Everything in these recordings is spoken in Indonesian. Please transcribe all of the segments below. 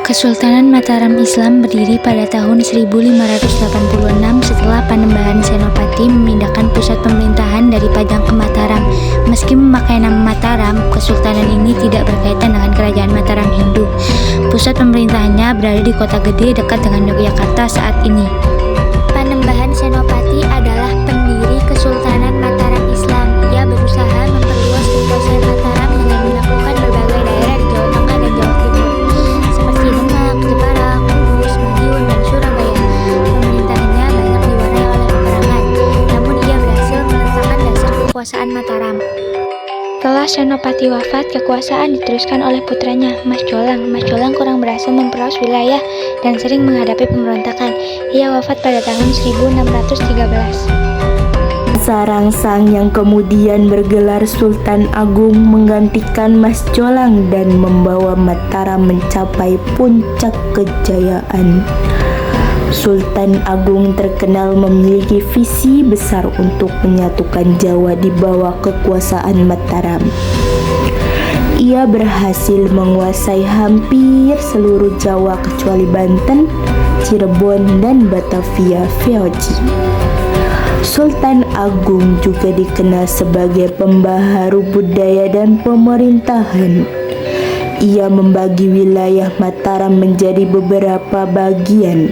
Kesultanan Mataram Islam berdiri pada tahun 1586 setelah Panembahan Senopati memindahkan pusat pemerintahan dari Padang ke Mataram. Meski memakai nama Mataram, kesultanan ini tidak berkaitan dengan kerajaan Mataram Hindu. Pusat pemerintahannya berada di kota gede dekat dengan Yogyakarta saat ini. Panembahan Senopati adalah pendiri Kesultanan Mataram Islam. Ia berusaha memperluas kekuasaan Mataram dengan menaklukkan berbagai daerah di Jawa Tengah dan Jawa Timur, seperti Demak, Jepara, Kudus, Madiun, dan Surabaya. Pemerintahannya banyak diwarnai oleh peperangan, namun ia berhasil meletakkan dasar kekuasaan Mataram. Setelah Senopati wafat, kekuasaan diteruskan oleh putranya, Mas Jolang. Mas Jolang kurang berhasil memperluas wilayah dan sering menghadapi pemberontakan. Ia wafat pada tahun 1613. Sarangsang yang kemudian bergelar Sultan Agung menggantikan Mas Jolang dan membawa Mataram mencapai puncak kejayaan. Sultan Agung terkenal memiliki visi besar untuk menyatukan Jawa di bawah kekuasaan Mataram. Ia berhasil menguasai hampir seluruh Jawa kecuali Banten, Cirebon, dan Batavia VOC. Sultan Agung juga dikenal sebagai pembaharu budaya dan pemerintahan. Ia membagi wilayah Mataram menjadi beberapa bagian,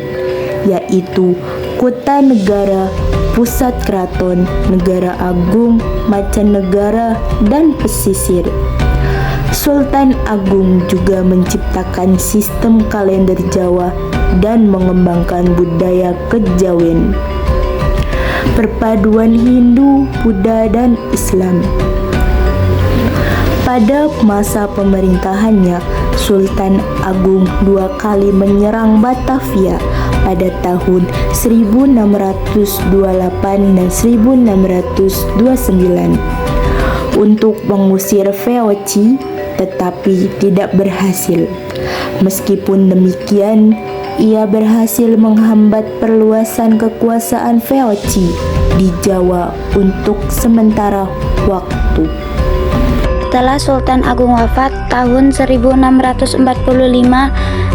yaitu Kota Negara, Pusat Keraton, Negara Agung, Macanegara, dan Pesisir. Sultan Agung juga menciptakan sistem kalender Jawa dan mengembangkan budaya kejawen, perpaduan Hindu, Buddha, dan Islam. Pada masa pemerintahannya, Sultan Agung 2 kali menyerang Batavia pada tahun 1628 dan 1629 untuk mengusir VOC, tetapi tidak berhasil. Meskipun demikian, ia berhasil menghambat perluasan kekuasaan VOC di Jawa untuk sementara waktu. Setelah Sultan Agung wafat tahun 1645,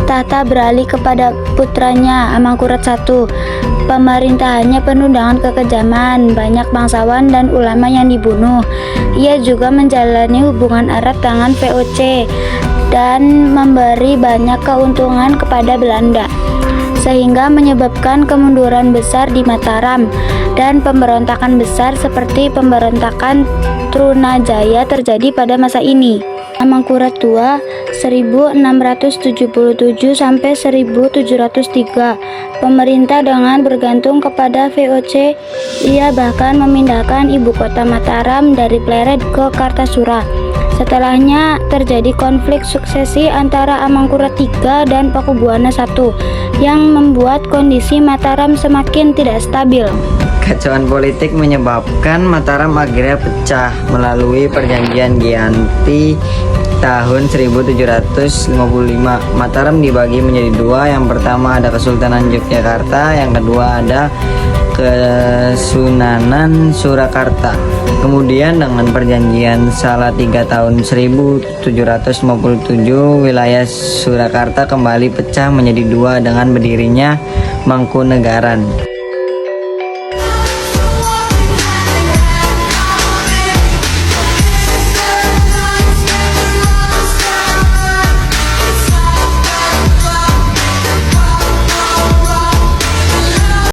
tahta beralih kepada putranya Amangkurat I. Pemerintahannya penuh dengan kekejaman, banyak bangsawan dan ulama yang dibunuh. Ia juga menjalani hubungan erat dengan VOC dan memberi banyak keuntungan kepada Belanda, sehingga menyebabkan kemunduran besar di Mataram dan pemberontakan besar seperti pemberontakan Trunajaya terjadi pada masa ini. Amangkurat II 1677 sampai 1703, pemerintah dengan bergantung kepada VOC. Ia bahkan memindahkan ibu kota Mataram dari Pleret ke Kartasura. Setelahnya terjadi konflik suksesi antara Amangkurat III dan Pakubuwana I yang membuat kondisi Mataram semakin tidak stabil. Kekacauan politik menyebabkan Mataram akhirnya pecah melalui Perjanjian Giyanti tahun 1755. Mataram dibagi menjadi dua. Yang pertama ada Kesultanan Yogyakarta, yang kedua ada Kesunanan Surakarta. Kemudian dengan Perjanjian Salatiga tahun 1757, wilayah Surakarta kembali pecah menjadi dua dengan berdirinya Mangkunegaran.